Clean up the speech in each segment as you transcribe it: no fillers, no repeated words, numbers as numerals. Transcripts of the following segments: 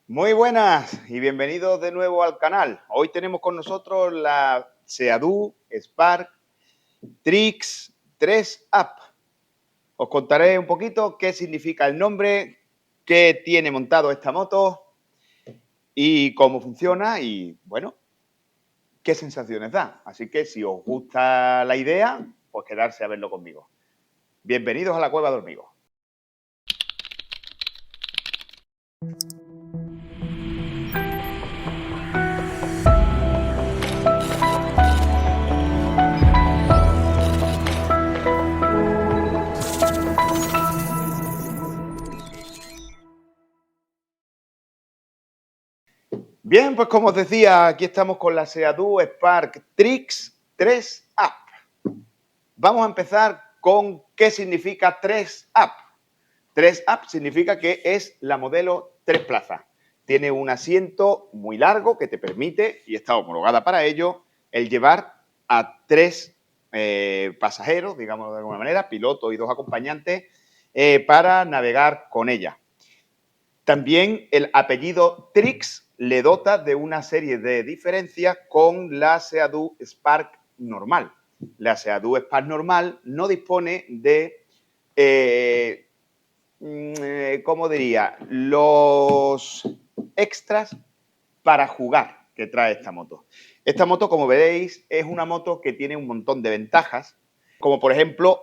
Muy buenas y bienvenidos de nuevo al canal. Hoy tenemos con nosotros la Seadu Spark Trix 3 Up. Os contaré un poquito qué significa el nombre, qué tiene montado esta moto y cómo funciona y, bueno, qué sensaciones da. Así que si os gusta la idea, pues quedarse a verlo conmigo. Bienvenidos a la Cueva de Hormigos. Bien, pues como os decía, aquí estamos con la Seadu Spark Trix 3 Up. Vamos a empezar con qué significa 3 Up. 3 Up significa que es la modelo 3 plazas. Tiene un asiento muy largo que te permite, y está homologada para ello, el llevar a 3 pasajeros, digamos de alguna manera, piloto y 2 acompañantes, para navegar con ella. También el apellido Trix le dota de una serie de diferencias con la Seadu Spark normal. La Seadu Spark normal no dispone de, ¿cómo diría?, los extras para jugar que trae esta moto. Esta moto, como veréis, es una moto que tiene un montón de ventajas, como por ejemplo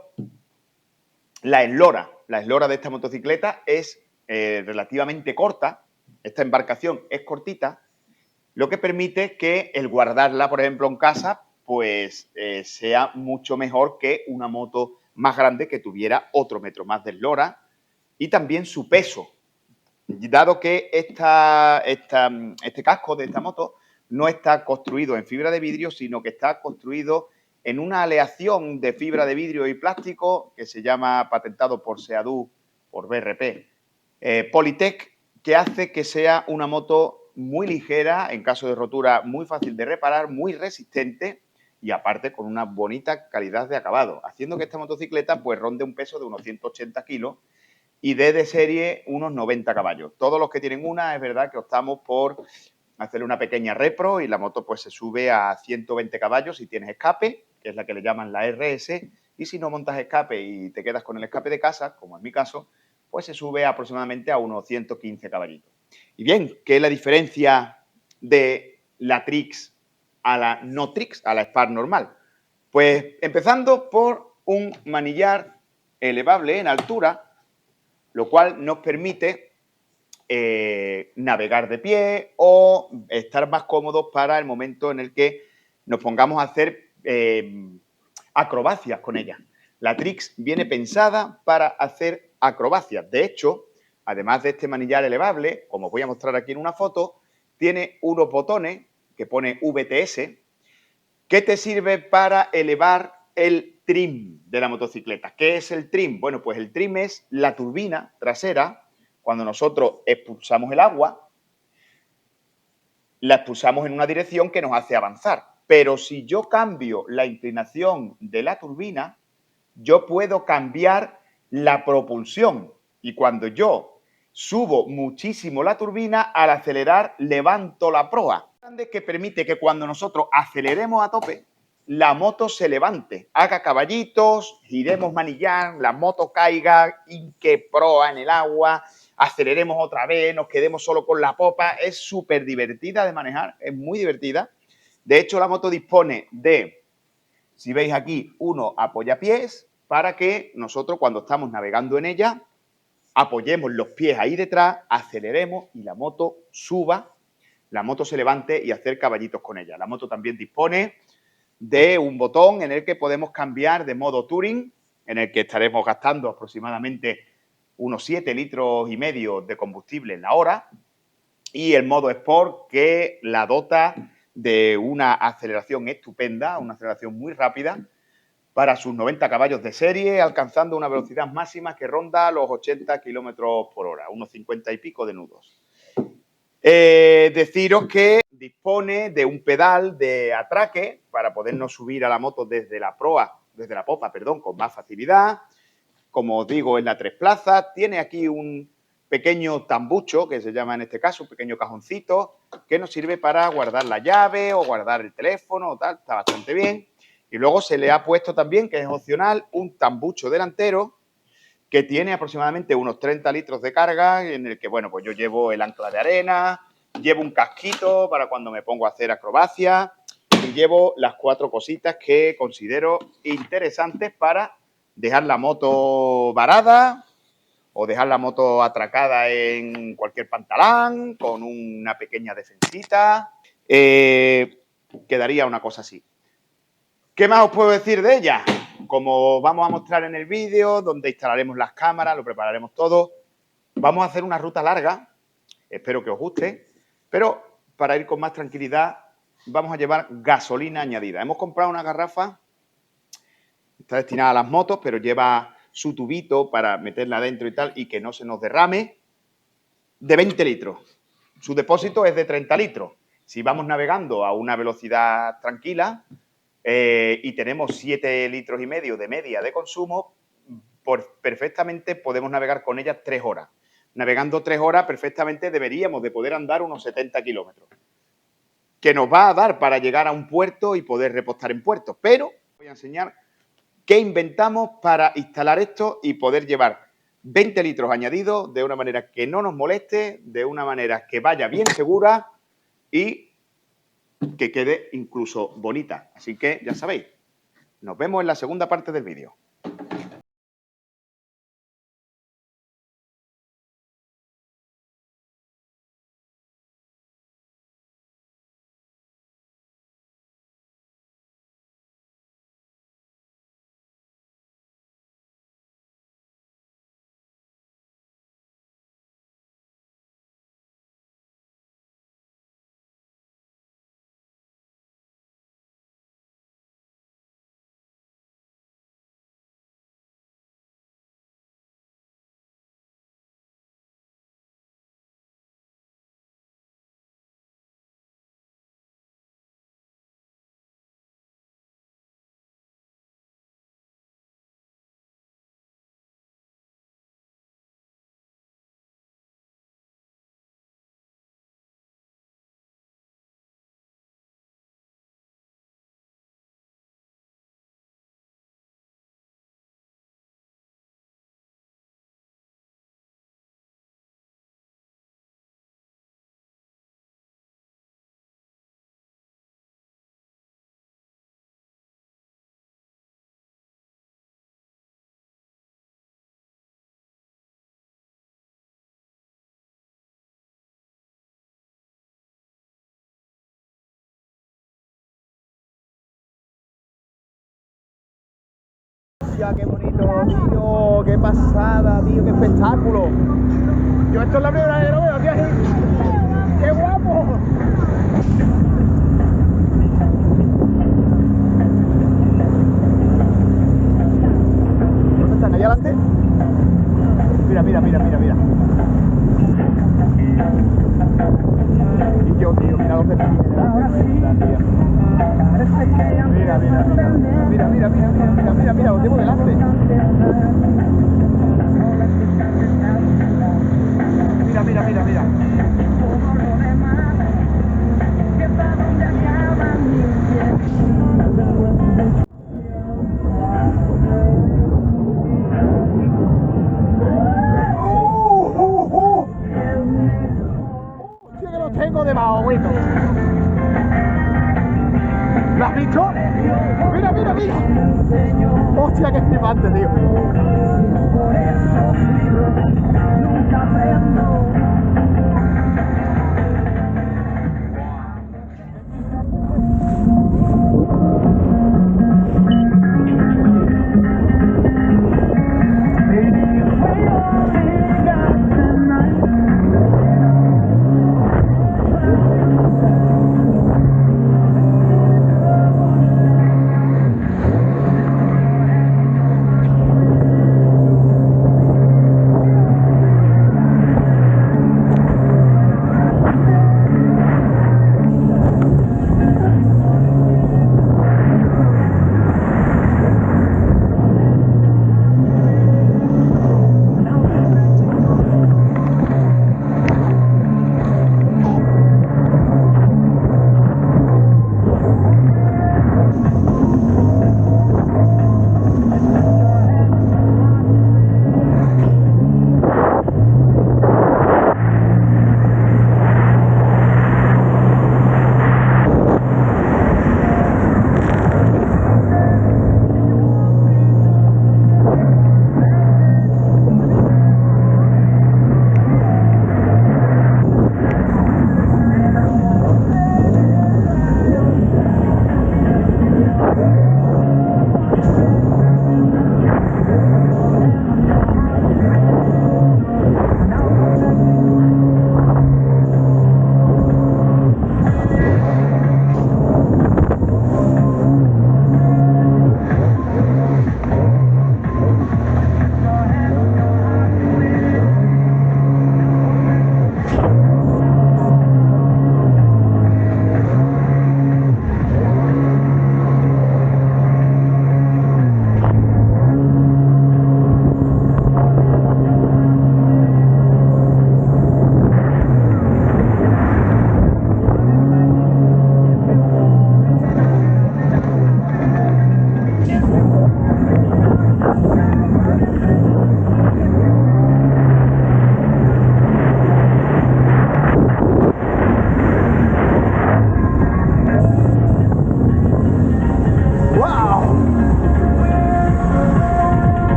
la eslora. La eslora de esta motocicleta es relativamente corta, esta embarcación es cortita, lo que permite que el guardarla, por ejemplo, en casa, pues sea mucho mejor que una moto más grande que tuviera otro metro más de eslora y también su peso, dado que este casco de esta moto no está construido en fibra de vidrio, sino que está construido en una aleación de fibra de vidrio y plástico que se llama, patentado por Seadu, por BRP, Polytech, que hace que sea una moto muy ligera, en caso de rotura muy fácil de reparar, muy resistente y aparte con una bonita calidad de acabado, haciendo que esta motocicleta pues ronde un peso de unos 180 kilos y de serie unos 90 caballos. Todos los que tienen una, es verdad que optamos por hacerle una pequeña repro y la moto pues se sube a 120 caballos si tienes escape, que es la que le llaman la RS, y si no montas escape y te quedas con el escape de casa, como en mi caso, pues se sube aproximadamente a unos 115 caballitos. Y bien, ¿qué es la diferencia de la Trix a la no Trix, a la Spark normal? Pues empezando por un manillar elevable en altura, lo cual nos permite navegar de pie o estar más cómodos para el momento en el que nos pongamos a hacer acrobacias con ella. La Trix viene pensada para hacer acrobacias. De hecho, además de este manillar elevable, como os voy a mostrar aquí en una foto, tiene unos botones que pone VTS que te sirve para elevar el trim de la motocicleta. ¿Qué es el trim? Bueno, pues el trim es la turbina trasera. Cuando nosotros expulsamos el agua, la expulsamos en una dirección que nos hace avanzar. Pero si yo cambio la inclinación de la turbina, yo puedo cambiar la propulsión. Y cuando yo subo muchísimo la turbina, al acelerar levanto la proa, que permite que cuando nosotros aceleremos a tope, la moto se levante, haga caballitos, giremos manillar, la moto caiga, hinque proa en el agua, aceleremos otra vez, nos quedemos solo con la popa. Es súper divertida de manejar, es muy divertida. De hecho, la moto dispone de, si veis aquí, unos apoyapiés para que nosotros cuando estamos navegando en ella apoyemos los pies ahí detrás, aceleremos y la moto suba, la moto se levante y hacer caballitos con ella. La moto también dispone de un botón en el que podemos cambiar de modo Touring, en el que estaremos gastando aproximadamente unos 7,5 litros de combustible en la hora, y el modo Sport, que la dota de una aceleración estupenda, una aceleración muy rápida, para sus 90 caballos de serie, alcanzando una velocidad máxima que ronda los 80 kilómetros por hora, unos 50 y pico de nudos. Deciros que dispone de un pedal de atraque para podernos subir a la moto desde la popa, con más facilidad. Como os digo, en la 3 plazas. Tiene aquí un pequeño tambucho, que se llama en este caso, un pequeño cajoncito, que nos sirve para guardar la llave o guardar el teléfono o tal, está bastante bien. Y luego se le ha puesto también, que es opcional, un tambucho delantero que tiene aproximadamente unos 30 litros de carga, en el que, bueno, pues yo llevo el ancla de arena, llevo un casquito para cuando me pongo a hacer acrobacia y llevo las 4 cositas que considero interesantes para dejar la moto varada o dejar la moto atracada en cualquier pantalán con una pequeña defensita. Quedaría una cosa así. ¿Qué más os puedo decir de ella? Como vamos a mostrar en el vídeo, donde instalaremos las cámaras, lo prepararemos todo, vamos a hacer una ruta larga, espero que os guste, pero para ir con más tranquilidad vamos a llevar gasolina añadida. Hemos comprado una garrafa, está destinada a las motos, pero lleva su tubito para meterla adentro y tal, y que no se nos derrame, de 20 litros. Su depósito es de 30 litros. Si vamos navegando a una velocidad tranquila, y tenemos 7,5 litros de media de consumo, perfectamente podemos navegar con ella 3 horas. Navegando 3 horas, perfectamente deberíamos de poder andar unos 70 kilómetros, que nos va a dar para llegar a un puerto y poder repostar en puerto. Pero voy a enseñar qué inventamos para instalar esto y poder llevar 20 litros añadidos de una manera que no nos moleste, de una manera que vaya bien segura y que quede incluso bonita. Así que ya sabéis, nos vemos en la segunda parte del vídeo. Ya, qué bonito, tío, qué pasada, tío, qué espectáculo. Yo esto es la primera vez que lo veo, tío. ¡Qué guapo! ¿Dónde están? ¿Allá adelante? Mira, mira, mira, mira, mira. Y yo, tío, mira los delfines. Mira, mira, mira, mira, mira, mira, mira, mira, mira, los llevo delante. Mira, mira, mira, mira. Hostia, que los tengo debajo, güey. ¿Lo has visto? Mira, mira, mira. Hostia, qué flipante, tío.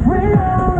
freedom.